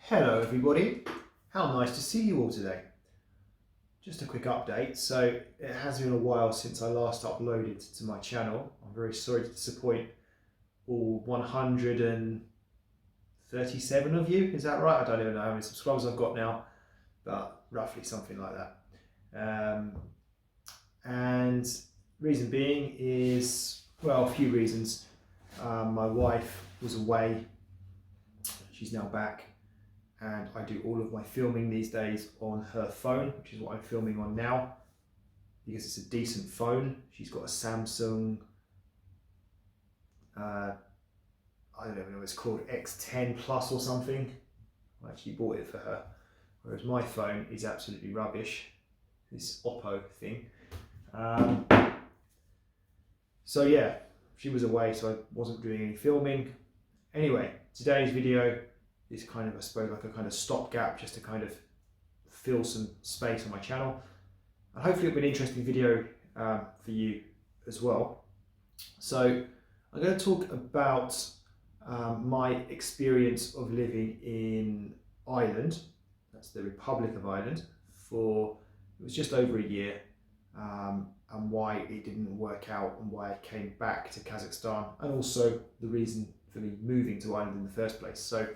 Hello everybody, how nice to see you all today. Just a quick update. So it has been a while since I last uploaded to my channel. I'm very sorry to disappoint all 137 of you, is that right? I don't even know how many subscribers I've got now, but roughly something like that. And reason being is, well, a few reasons. My wife was away, she's now back. And I do all of my filming these days on her phone, which is what I'm filming on now, because it's a decent phone. She's got a Samsung, I don't even know what it's called, X10 Plus or something. I actually bought it for her, whereas my phone is absolutely rubbish, this Oppo thing. So yeah, she was away, so I wasn't doing any filming. Anyway, today's video is kind of, I suppose, like a kind of stopgap just to kind of fill some space on my channel. And hopefully it'll be an interesting video for you as well. So I'm going to talk about my experience of living in Ireland, that's the Republic of Ireland, it was just over a year, and why it didn't work out and why I came back to Kazakhstan, and also the reason for me moving to Ireland in the first place. So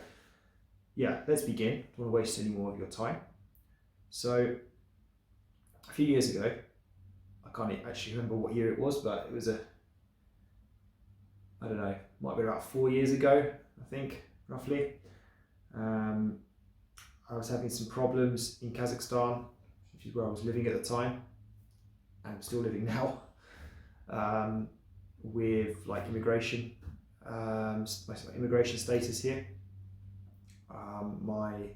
yeah, let's begin. Don't want to waste any more of your time. So a few years ago, I can't actually remember what year it was, but it was I don't know, might be about 4 years ago, I think, roughly. I was having some problems in Kazakhstan, which is where I was living at the time, and I'm still living now, with like immigration, my immigration status here. My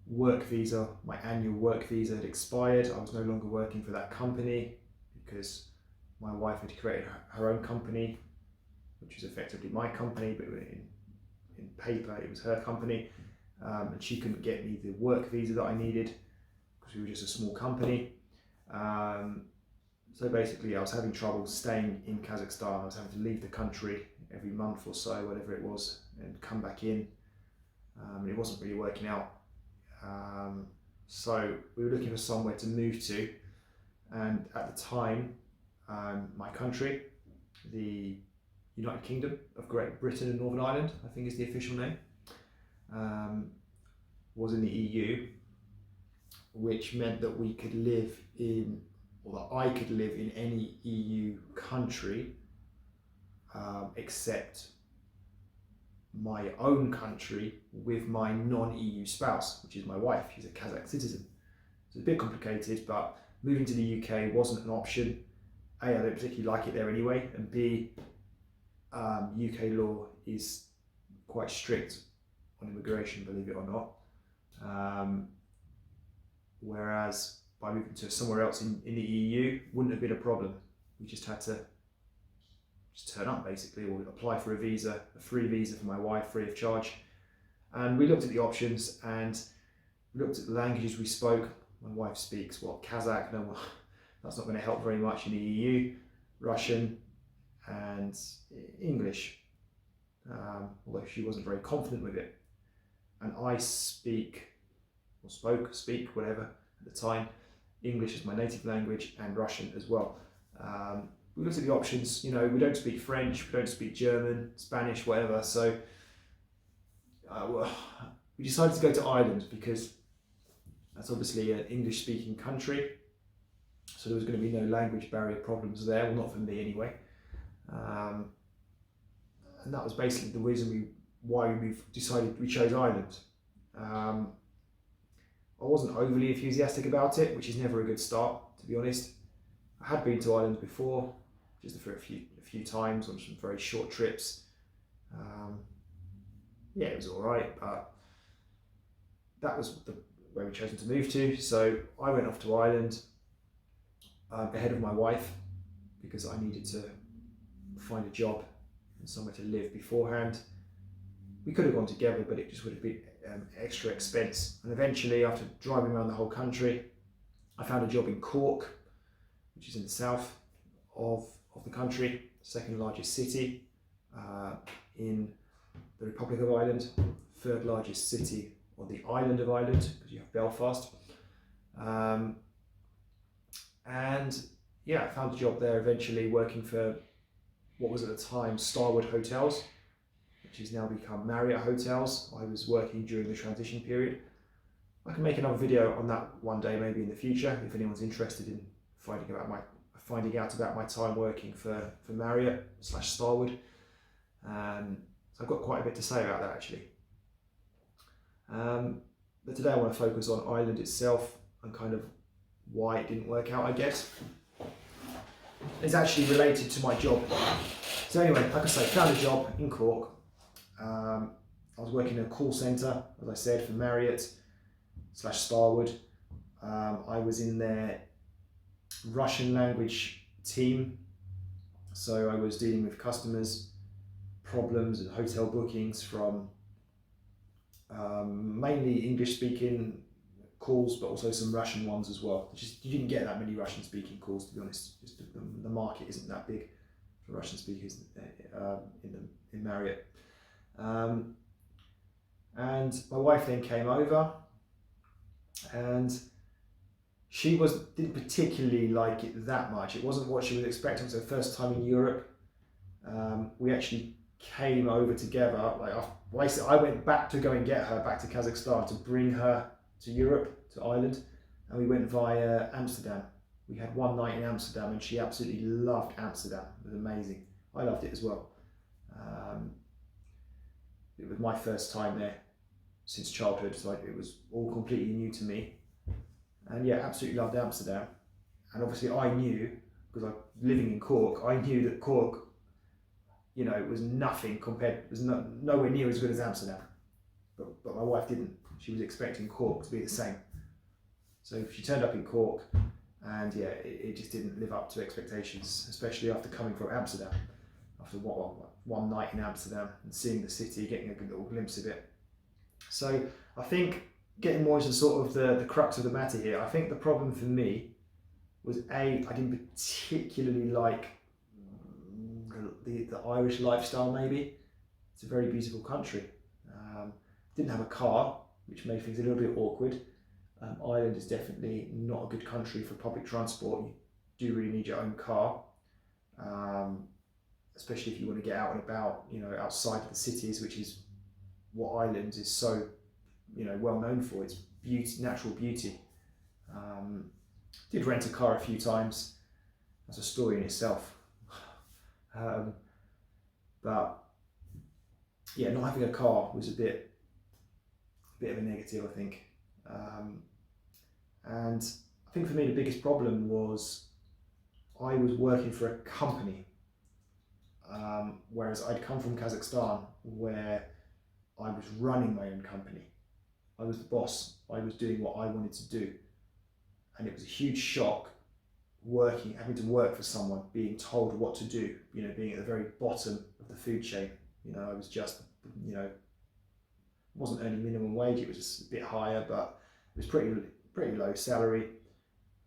work visa, my annual work visa had expired. I was no longer working for that company because my wife had created her own company, which was effectively my company, but in paper it was her company, and she couldn't get me the work visa that I needed because we were just a small company. So basically I was having trouble staying in Kazakhstan. I was having to leave the country every month or so, whatever it was, and come back in. It wasn't really working out. So we were looking for somewhere to move to, and at the time, my country, the United Kingdom of Great Britain and Northern Ireland, I think is the official name, was in the EU, which meant that we could live in, or that I could live in any EU country except my own country with my non-EU spouse, which is my wife. She's a Kazakh citizen. It's a bit complicated, but moving to the UK wasn't an option. A, I don't particularly like it there anyway, and B, UK law is quite strict on immigration, believe it or not. Whereas by moving to somewhere else in the EU wouldn't have been a problem. We just had to turn up basically, or apply for a visa, a free visa for my wife, free of charge. And we looked at the options and we looked at the languages we spoke. My wife speaks Kazakh, no, that's not going to help very much in the EU, Russian and English, although she wasn't very confident with it. And I speak, whatever, at the time, English is my native language and Russian as well. We looked at the options, you know, we don't speak French, we don't speak German, Spanish, whatever, so we decided to go to Ireland because that's obviously an English-speaking country, so there was going to be no language barrier problems there, well, not for me anyway. And that was basically the reason why we chose Ireland. I wasn't overly enthusiastic about it, which is never a good start, to be honest. I had been to Ireland before, just for a few times on some very short trips. Yeah, it was all right, but that was where we chose to move to. So I went off to Ireland ahead of my wife because I needed to find a job and somewhere to live beforehand. We could have gone together, but it just would have been extra expense. And eventually, after driving around the whole country, I found a job in Cork, which is in the south of the country, second largest city in the Republic of Ireland, third largest city on the island of Ireland, because you have Belfast. And yeah, I found a job there eventually, working for what was at the time Starwood Hotels, which has now become Marriott Hotels. I was working during the transition period. I can make another video on that one day, maybe in the future, if anyone's interested in finding out about my time working for Marriott / Starwood. So I've got quite a bit to say about that actually. But today I want to focus on Ireland itself and kind of why it didn't work out, I guess. It's actually related to my job. So anyway, like I say, found a job in Cork. I was working in a call centre, as I said, for Marriott / Starwood. I was in their Russian language team. So I was dealing with customers' problems and hotel bookings from mainly English speaking calls, but also some Russian ones as well. You didn't get that many Russian speaking calls, to be honest. Just the market isn't that big for Russian speakers in Marriott. And my wife then came over, and she didn't particularly like it that much. It wasn't what she was expecting. It was her first time in Europe. We actually came over together. I went back to go and get her back to Kazakhstan to bring her to Europe, to Ireland, and we went via Amsterdam. We had one night in Amsterdam, and she absolutely loved Amsterdam. It was amazing. I loved it as well. It was my first time there since childhood, so it was all completely new to me. And yeah, absolutely loved Amsterdam. And obviously I knew, because I'm living in Cork, I knew that Cork, it was nothing compared, it was nowhere near as good as Amsterdam. But my wife didn't. She was expecting Cork to be the same. So she turned up in Cork, and yeah, it just didn't live up to expectations, especially after coming from Amsterdam. After one night in Amsterdam and seeing the city, getting a good little glimpse of it. So I think, getting more into sort of the crux of the matter here, I think the problem for me was I didn't particularly like the Irish lifestyle maybe. It's a very beautiful country. Didn't have a car, which made things a little bit awkward. Ireland is definitely not a good country for public transport. You do really need your own car, especially if you want to get out and about, outside of the cities, which is what Ireland is so, well known for. Its beauty, natural beauty. Did rent a car a few times. That's a story in itself. But yeah, not having a car was a bit of a negative, I think. And I think for me the biggest problem was I was working for a company, whereas I'd come from Kazakhstan, where I was running my own company. I was the boss. I was doing what I wanted to do. And it was a huge shock having to work for someone, being told what to do, being at the very bottom of the food chain. I was just, wasn't earning minimum wage. It was just a bit higher, but it was pretty low salary.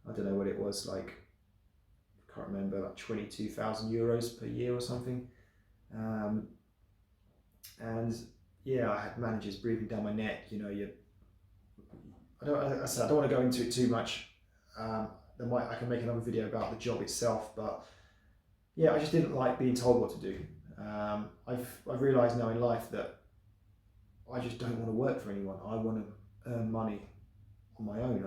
I don't know what it was, I can't remember, like 22,000 euros per year or something. And yeah, I had managers breathing down my neck. I don't want to go into it too much. I can make another video about the job itself, but yeah, I just didn't like being told what to do. I've realised now in life that I just don't want to work for anyone. I want to earn money on my own.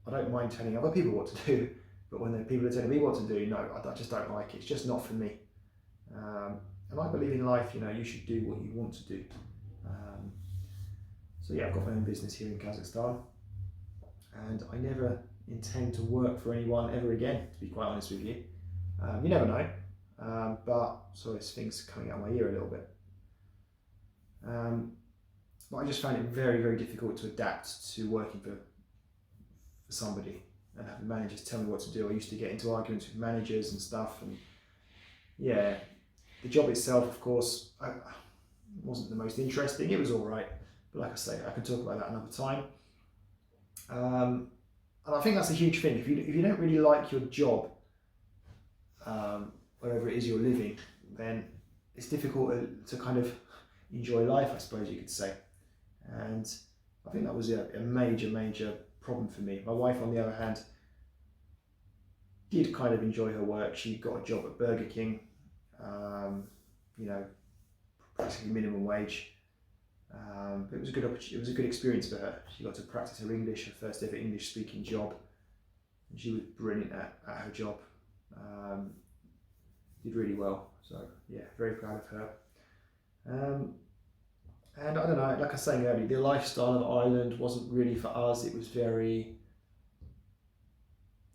I don't mind telling other people what to do, but when people are telling me what to do, no, I just don't like it. It's just not for me. And I believe in life, you should do what you want to do. So yeah, I've got my own business here in Kazakhstan, and I never intend to work for anyone ever again, to be quite honest with you. You never know, but sorry, this thing's coming out of my ear a little bit. But I just found it very, very difficult to adapt to working for somebody and having managers tell me what to do. I used to get into arguments with managers and stuff, and yeah, the job itself, of course, wasn't the most interesting. It was all right, but like I say, I can talk about that another time. And I think that's a huge thing. If you don't really like your job, wherever it is you're living, then it's difficult to kind of enjoy life, I suppose you could say. And I think that was a major problem for me. My wife, on the other hand, did kind of enjoy her work. She got a job at Burger King, you know, practically minimum wage. But it was a good opportunity. It was a good experience for her. She got to practice her English, her first ever English speaking job. And she was brilliant at her job. Did really well. So yeah, very proud of her. And I don't know, like I was saying earlier, the lifestyle of Ireland wasn't really for us. It was very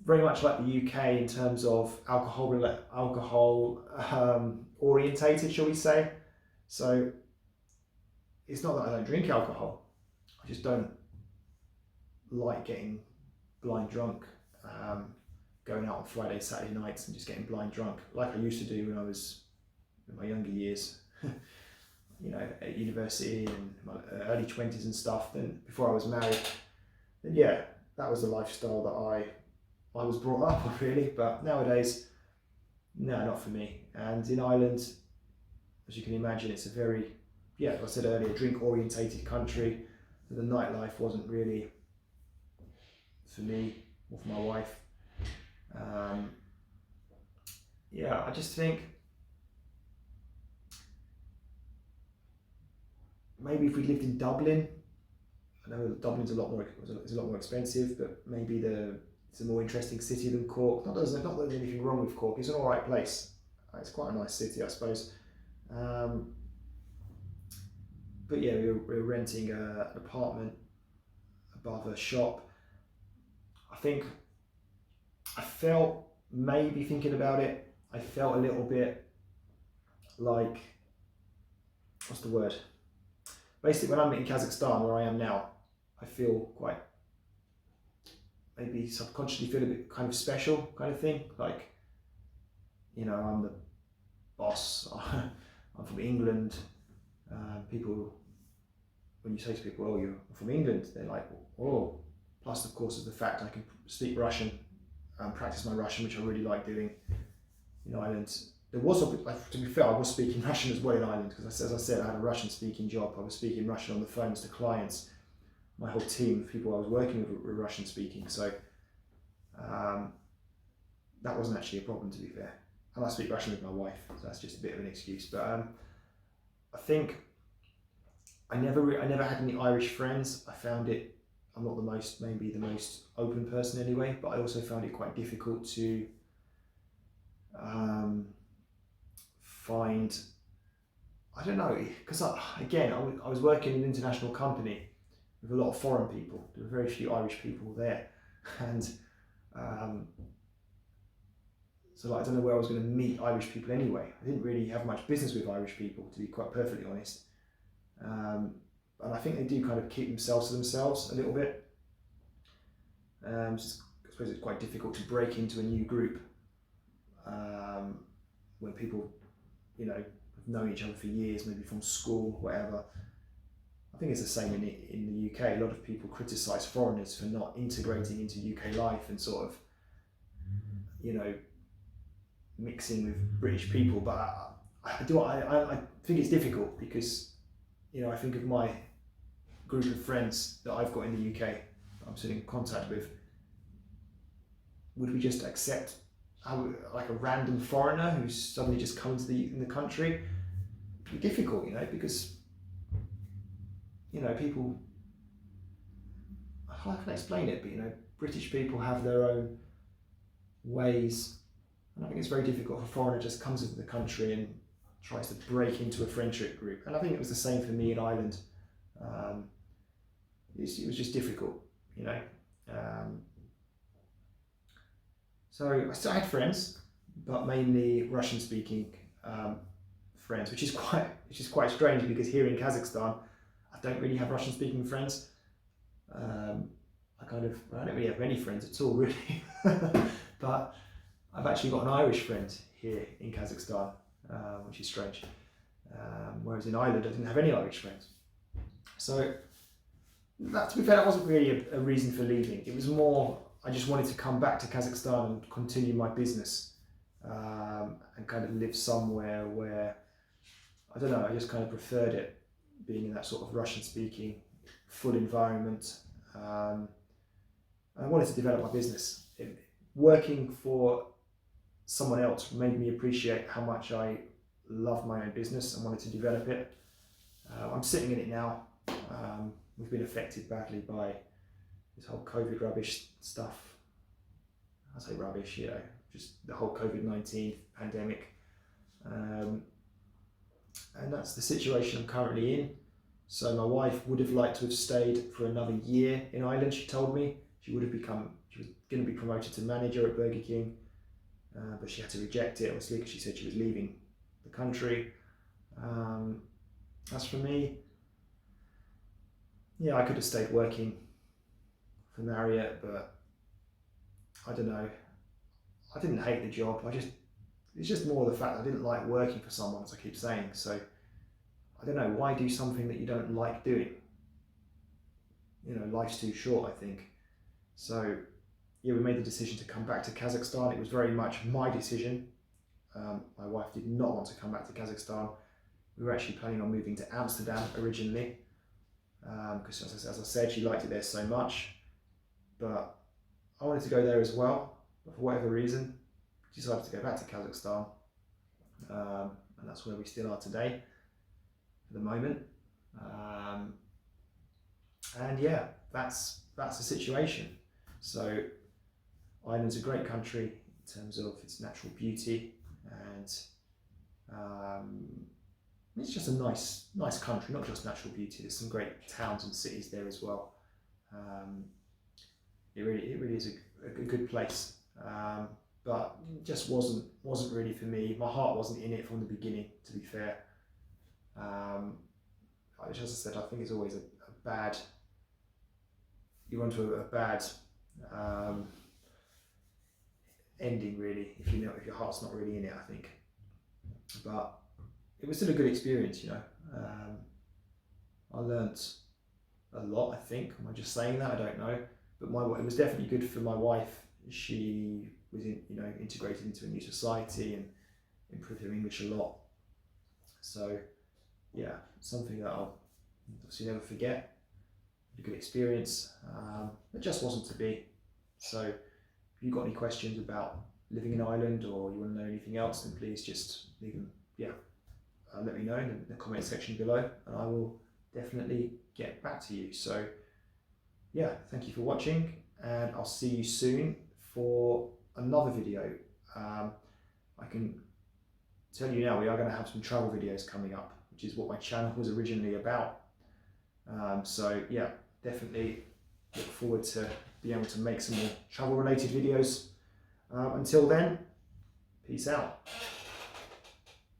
much like the UK in terms of alcohol orientated, shall we say. So it's not that I don't drink alcohol, I just don't like getting blind drunk, going out on Friday, Saturday nights and just getting blind drunk like I used to do when I was in my younger years. You know, at university and my early 20s and stuff. Then before I was married, then yeah, that was the lifestyle that I was brought up with, really. But nowadays, no, not for me. And in Ireland, as you can imagine, it's a very, yeah, like I said earlier, drink orientated country. So the nightlife wasn't really for me or for my wife. Yeah, I just think maybe if we lived in Dublin, I know Dublin's a lot more expensive, but maybe it's a more interesting city than Cork. Not that there's anything wrong with Cork. It's an all right place. It's quite a nice city, I suppose. But yeah, we were renting an apartment above a shop. I think I felt, maybe thinking about it, I felt a little bit like, what's the word? Basically, when I'm in Kazakhstan, where I am now, I feel quite, maybe subconsciously feel a bit kind of special kind of thing. Like, you know, I'm the boss, I'm from England. People, when you say to people, oh, you're from England, they're like, oh. Plus, of course, is the fact I can speak Russian and practice my Russian, which I really like doing in Ireland. There was, to be fair, I was speaking Russian as well in Ireland, because as I said, I had a Russian speaking job. I was speaking Russian on the phones to clients. My whole team of people I was working with were Russian speaking, so that wasn't actually a problem, to be fair. And I speak Russian with my wife, so that's just a bit of an excuse. But I think I never had any Irish friends. I found it, I'm not maybe the most open person anyway, but I also found it quite difficult to find, I don't know, because I was working in an international company with a lot of foreign people. There were very few Irish people there, and so like, I don't know where I was going to meet Irish people anyway. I didn't really have much business with Irish people, to be quite perfectly honest. And I think they do kind of keep themselves to themselves a little bit. I suppose it's quite difficult to break into a new group when people, you know, have known each other for years, maybe from school, whatever. I think it's the same in the UK. A lot of people criticise foreigners for not integrating into UK life and sort of, you know, mixing with British people. But I think it's difficult because, you know, I think of my group of friends that I've got in the UK that I'm still in contact with. Would we just accept like a random foreigner who's suddenly just come in the country? It'd be difficult, you know, because, you know, people, how can I explain it? But, you know, British people have their own ways, and I think it's very difficult if a foreigner just comes into the country and tries to break into a friendship group. And I think it was the same for me in Ireland. It was just difficult, you know. So I still had friends, but mainly Russian-speaking friends, which is quite strange, because here in Kazakhstan, I don't really have Russian-speaking friends. I don't really have many friends at all, really. But I've actually got an Irish friend here in Kazakhstan, which is strange. Whereas in Ireland, I didn't have any Irish friends. So, to be fair, that wasn't really a reason for leaving. It was more, I just wanted to come back to Kazakhstan and continue my business, and kind of live somewhere where, I don't know, I just kind of preferred it, being in that sort of Russian-speaking full environment. I wanted to develop my business. Working for someone else made me appreciate how much I love my own business and wanted to develop it. I'm sitting in it now. We've been affected badly by this whole COVID rubbish stuff. I say rubbish, you know, just the whole COVID-19 pandemic. And that's the situation I'm currently in. So my wife would have liked to have stayed for another year in Ireland, she told me. She was going to be promoted to manager at Burger King, but she had to reject it, obviously, because she said she was leaving the country. As for me, yeah, I could have stayed working for Marriott, but I don't know. I didn't hate the job. It's just more the fact I didn't like working for someone, as I keep saying. So I don't know, why do something that you don't like doing? You know, life's too short, I think. So yeah, we made the decision to come back to Kazakhstan. It was very much my decision. My wife did not want to come back to Kazakhstan. We were actually planning on moving to Amsterdam originally, because as I said, she liked it there so much. But I wanted to go there as well, but for whatever reason, decided to go back to Kazakhstan. And that's where we still are today, for the moment. And yeah, that's the situation. So Ireland's a great country in terms of its natural beauty, and it's just a nice country, not just natural beauty. There's some great towns and cities there as well. It really is a good place, but it just wasn't really for me. My heart wasn't in it from the beginning, to be fair. As I said, I think it's always a bad. You run to a bad ending, really, if your heart's not really in it, I think. But it was still a good experience, you know. I learnt a lot, I think. Am I just saying that? I don't know. But it was definitely good for my wife. She was integrated into a new society and improved her English a lot. So yeah, something that I'll obviously never forget. A good experience. It just wasn't to be. So if you've got any questions about living in Ireland, or you want to know anything else, then please just leave them. Let me know in the comment section below, and I will definitely get back to you. So yeah, thank you for watching, and I'll see you soon for another video. I can tell you now, we are going to have some travel videos coming up, which is what my channel was originally about. So yeah, definitely look forward to being able to make some more travel related videos. Until then, peace out.